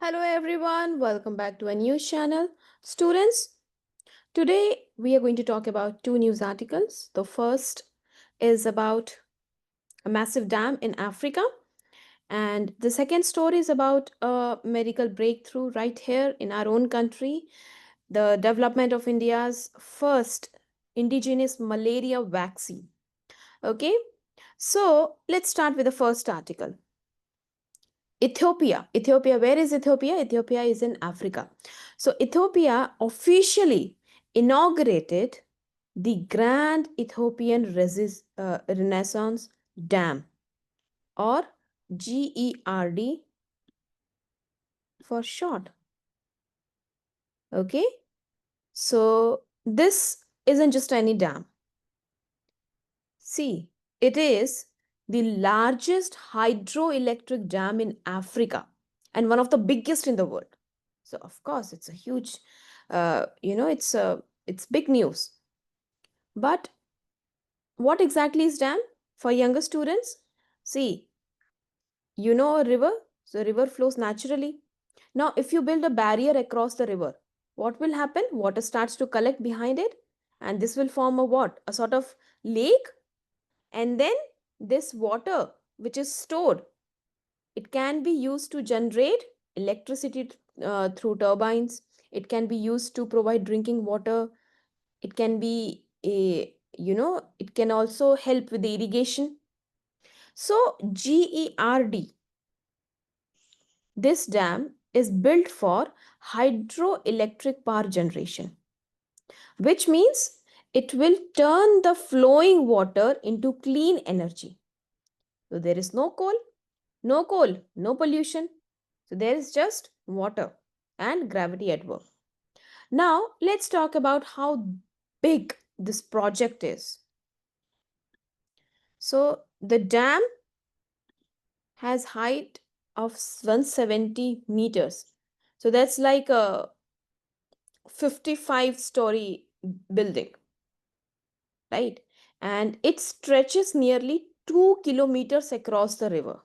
Hello everyone, welcome back to a news channel. Students, today we are going to talk about two news articles. The first is about a massive dam in Africa, and the second story is about a medical breakthrough right here in our own country, the development of India's first indigenous malaria vaccine. Okay, so let's start with the first article. Ethiopia, where is Ethiopia? Ethiopia is in Africa. So Ethiopia officially inaugurated the Grand Ethiopian Renaissance Dam, or GERD for short. Okay, so this isn't just any dam. See, it is the largest hydroelectric dam in Africa and one of the biggest in the world. So of course, it's a huge, it's big news. But what exactly is dam for younger students? See, you know a river, so river flows naturally. Now, if you build a barrier across the river, what will happen? Water starts to collect behind it, and this will form a what? A sort of lake, and then this water, which is stored, it can be used to generate electricity through turbines. It can be used to provide drinking water. It can be it can also help with the irrigation. So GERD, this dam is built for hydroelectric power generation, which means it will turn the flowing water into clean energy. So there is no coal, no pollution. So there is just water and gravity at work. Now let's talk about how big this project is. So the dam has height of 170 meters. So that's like a 55-story building, right? And it stretches nearly 2 kilometers across the river.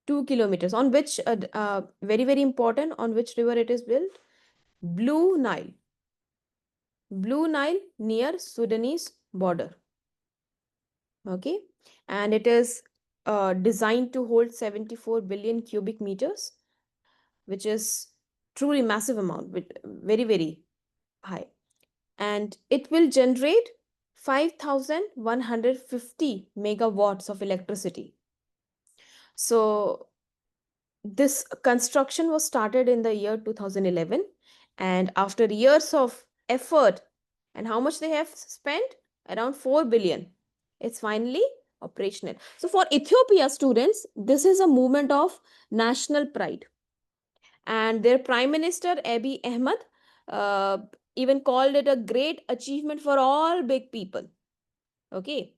2 kilometers on which, very, very important, on which river it is built? Blue Nile. Blue Nile near Sudanese border. Okay. And it is designed to hold 74 billion cubic meters, which is truly massive amount, very, very high. And it will generate 5,150 megawatts of electricity. So this construction was started in the year 2011, and after years of effort, and how much they have spent? Around 4 billion. It's finally operational. So for Ethiopia students, this is a movement of national pride. And their Prime Minister Abiy Ahmed uh, even called it a great achievement for all big people. Okay.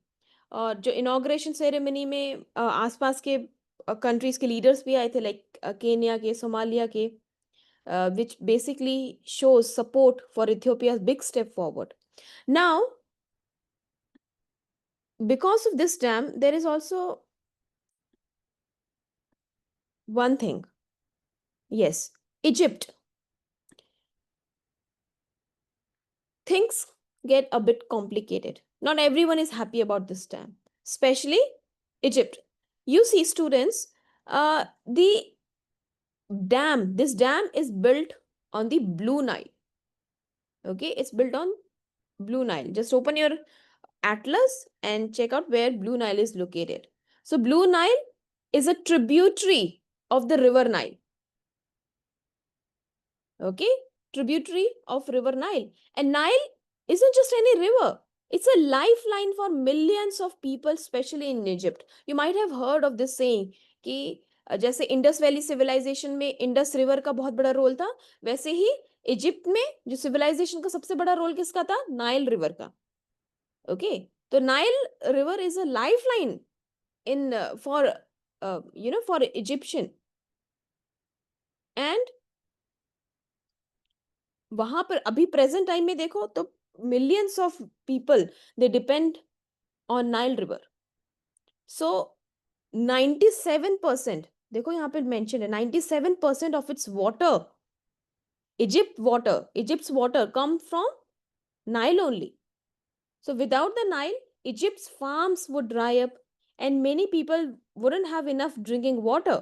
और जो inauguration ceremony में आसपास के countries के leaders भी आए थे, like Kenya के, सोमालिया के, which basically shows support for Ethiopia's big step forward. Now, because of this dam, there is also one thing. Yes, Egypt. Things get a bit complicated. Not everyone is happy about this dam, especially Egypt. You see, students, this dam is built on the Blue Nile. Okay, it's built on Blue Nile. Just open your atlas and check out where Blue Nile is located. So Blue Nile is a tributary of the River Nile. Okay, tributary of River Nile. And Nile isn't just any river. It's a lifeline for millions of people, especially in Egypt. You might have heard of this saying कि जैसे Indus valley civilisation में Indus river का बहुत बड़ा role था, वैसे ही Egypt में जो सिविलाइजेशन का सबसे बड़ा रोल किसका था? नाइल रिवर का. ओके, तो Nile river is a lifeline in for for Egyptian. And वहां पर अभी प्रेजेंट टाइम में देखो तो millions of people, they depend on Nile river. So 97% देखो यहाँ पे मेंशन है 97% of its water, Egypt's water come from Nile only. So without the Nile, Egypt's farms would dry up and many people wouldn't have enough drinking water.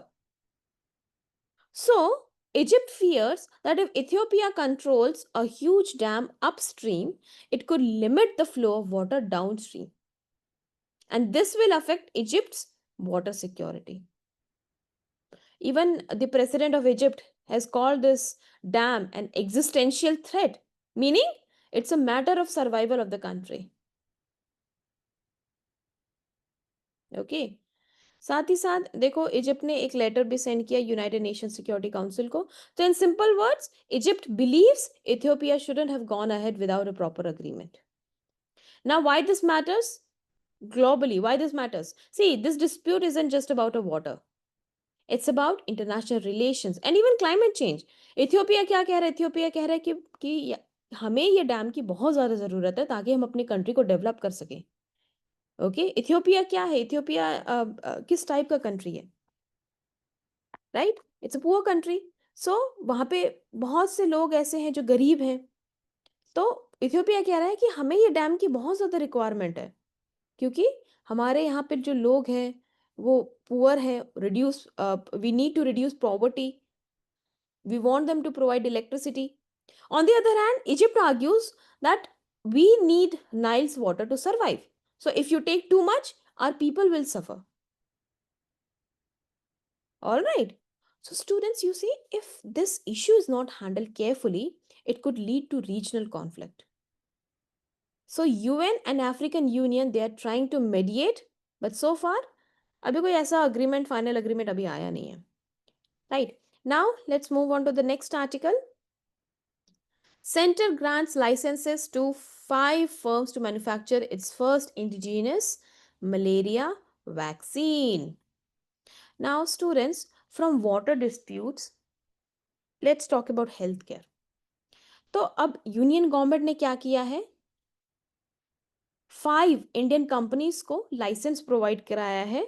So, Egypt fears that if Ethiopia controls a huge dam upstream, it could limit the flow of water downstream. And this will affect Egypt's water security. Even the president of Egypt has called this dam an existential threat, meaning it's a matter of survival of the country. Okay. साथ ही साथ देखो Egypt ने एक letter भी send किया United nation security council को. तो in simple words Egypt believes Ethiopia shouldn't have gone ahead without a proper agreement. Now why this matters globally? Why this matters? See, this dispute isn't just about a water, it's about international relations and even climate change. Ethiopia क्या कह रहा है? Ethiopia कह रहा है हमें ये dam की बहुत ज़्यादा ज़रूरत है ताकि हम अपनी कंट्री को डेवलप कर सकें. ओके, इथियोपिया क्या है? इथियोपिया किस टाइप का कंट्री है? Right, it's a poor country. So वहाँ पे बहुत से लोग ऐसे हैं जो गरीब हैं. तो इथियोपिया कह रहा है कि हमें ये डैम की बहुत ज़्यादा रिक्वायरमेंट है क्योंकि हमारे यहाँ पे जो लोग हैं वो पुअर है. Reduce we need to reduce poverty, we want them to provide electricity. On the other hand Egypt argues that we need Nile's water to survive. So if you take too much our people will suffer. All right. So, students, you see, if this issue is not handled carefully, it could lead to regional conflict. So, UN and African Union, they are trying to mediate, but so far, अभी कोई ऐसा agreement, final agreement अभी आया नहीं है. Right. Now, let's move on to the next article. Center grants licenses to 5 firms to manufacture its first indigenous malaria vaccine. Now, students, from water disputes, let's talk about healthcare. तो अब union government ने क्या किया है? 5 Indian companies को licence provide कराया है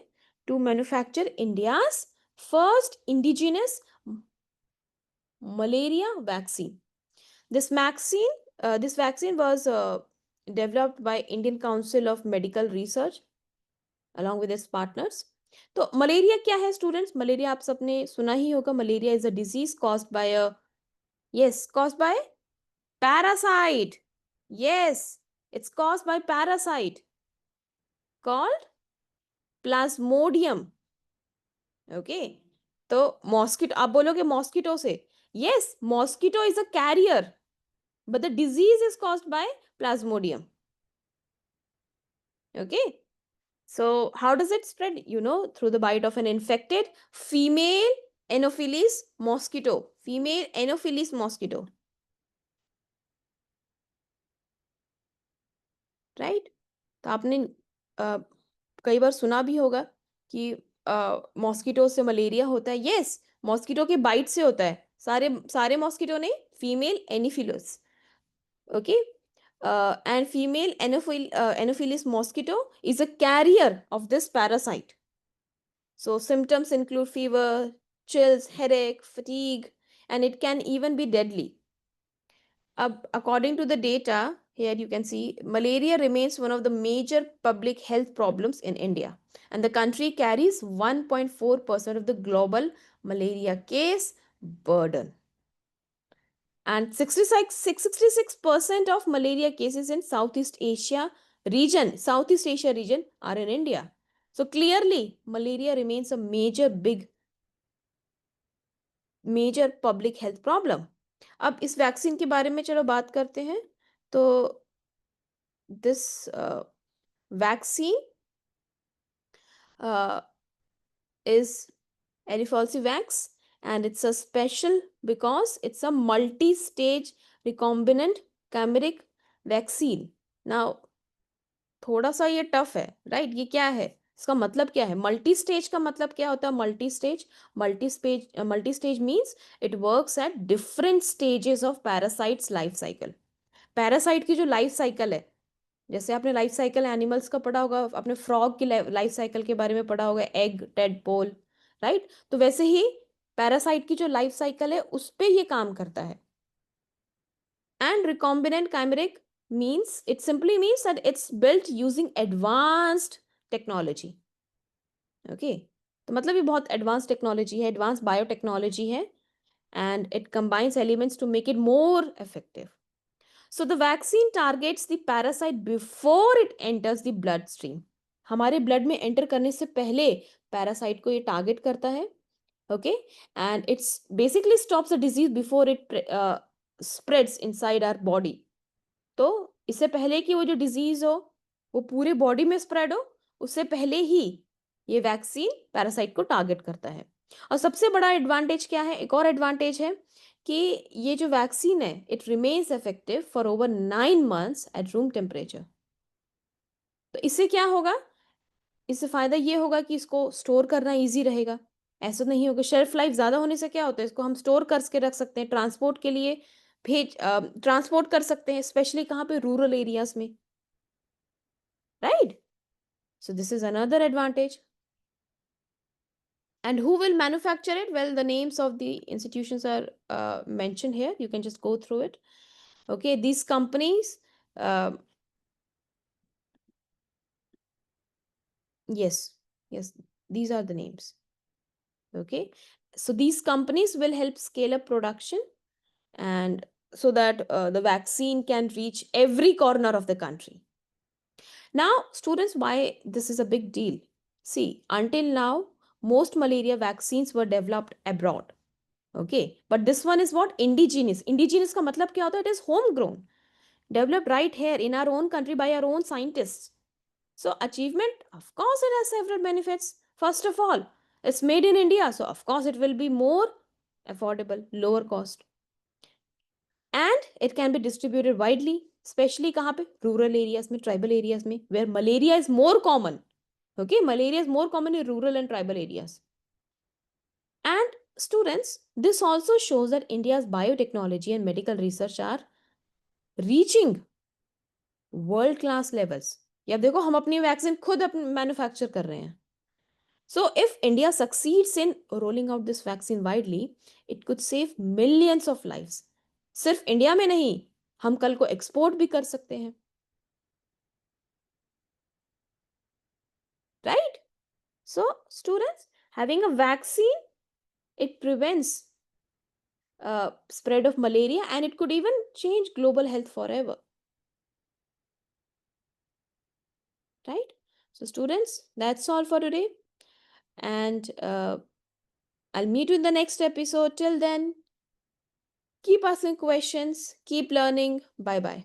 to manufacture India's first indigenous malaria vaccine. This vaccine was developed by Indian Council of Medical Research along with its partners. तो मलेरिया क्या है स्टूडेंट्स? मलेरिया आप सबने सुना ही होगा. Malaria is a disease caused by caused by parasite. Yes, it's caused by parasite called plasmodium. Okay. तो mosquito, आप बोलोगे मॉस्किटो से. Yes, mosquito is a carrier, but the disease is caused by plasmodium. Okay. So how does it spread? Through the bite of an infected female Anopheles mosquito. Female Anopheles mosquito. Right? तो आपने कई बार सुना भी होगा कि mosquito से malaria होता है. यस, मॉस्किटो के बाइट से होता है. सारे सारे मॉस्किटो नहीं, female Anopheles. Okay. And female Anopheles mosquito is a carrier of this parasite. So symptoms include fever, chills, headache, fatigue, and it can even be deadly. According to the data, here you can see malaria remains one of the major public health problems in India, and the country carries 1.4% of the global malaria case burden. And 66% of malaria cases in Southeast Asia region are in India. So clearly, malaria remains a major public health problem. अब इस vaccine के बारे में चलो बात करते हैं. तो this vaccine is Arifalsivax, and it's a special because it's a multi-stage recombinant chimeric vaccine. Now, थोड़ा सा ये टफ है, राइट? ये क्या है, इसका मतलब क्या है? मल्टी स्टेज का मतलब क्या होता है? Multi stage means it works at different stages of parasites life cycle. Parasite की जो लाइफ साइकिल है, जैसे आपने लाइफ साइकिल एनिमल्स का पढ़ा होगा, आपने फ्रॉग की लाइफ साइकिल के बारे में पढ़ा होगा, एग टेडपोल, राइट? तो वैसे ही पैरासाइट की जो लाइफ साइकिल है उस पे ये काम करता है. And recombinant chimeric means, it simply means that it's built using advanced technology. Okay, तो मतलब ये बहुत एडवांस टेक्नोलॉजी है, एडवांस बायोटेक्नोलॉजी है, and it combines elements to make it more effective. So the vaccine targets the parasite before it enters the bloodstream. हमारे blood में enter करने से पहले पैरासाइट को ये टारगेट करता है. Okay, and it's basically stops the disease before it spreads inside our body. तो इससे पहले कि वो जो डिजीज हो वो पूरे बॉडी में स्प्रेड हो, उससे पहले ही ये वैक्सीन पैरासाइट को टारगेट करता है. और सबसे बड़ा एडवांटेज क्या है, एक और एडवांटेज है कि ये जो वैक्सीन है it remains effective for over 9 months at room temperature. तो इससे क्या होगा, इससे फायदा ये होगा कि इसको स्टोर करना इजी रहेगा. ऐसा नहीं होगा, शेल्फ लाइफ ज्यादा होने से क्या होता है, इसको हम स्टोर करके रख सकते हैं, ट्रांसपोर्ट के लिए भेज ट्रांसपोर्ट कर सकते हैं, स्पेशली कहाँ पे, रूरल एरियाज में, right? So this is another advantage. And who will manufacture it? Well, the names of the institutions are mentioned here. You can just go through it. Okay, these companies, uh, yes, yes, these are the names. Okay, so these companies will help scale up production, and so that the vaccine can reach every corner of the country. Now, students, why this is a big deal? See, until now, most malaria vaccines were developed abroad. Okay, but this one is what? Indigenous. Indigenous का मतलब क्या होता है? It is homegrown, developed right here in our own country by our own scientists. So achievement, of course, it has several benefits. First of all, it's made in India, so of course it will be more affordable, lower cost, and it can be distributed widely, especially कहाँ पे? Rural areas में, tribal areas में, where malaria is more common. Okay, malaria is more common in rural and tribal areas. And students, this also shows that India's biotechnology and medical research are reaching world class levels. या देखो हम अपनी vaccine खुद manufacture कर रहे हैं. So if India succeeds in rolling out this vaccine widely, it could save millions of lives. सिर्फ India में नहीं, हम कल को एक्सपोर्ट भी कर सकते हैं, right? So students, having a vaccine, it prevents spread of malaria, and it could even change global health forever, right? So students, that's all for today, and I'll meet you in the next episode. Till then, keep asking questions, keep learning. Bye bye.